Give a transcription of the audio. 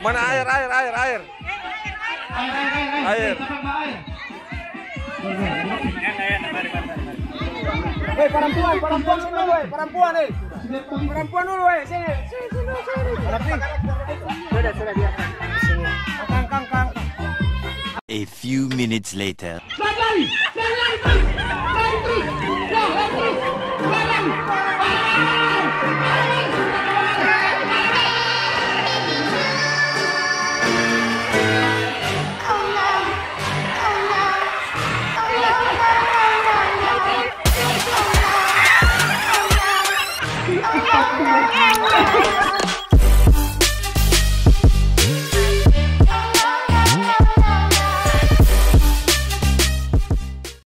Mana air. Woi, perempuan sini dulu, perempuan dulu, sini. Sudah biar. Kang. A few minutes later. Oh no!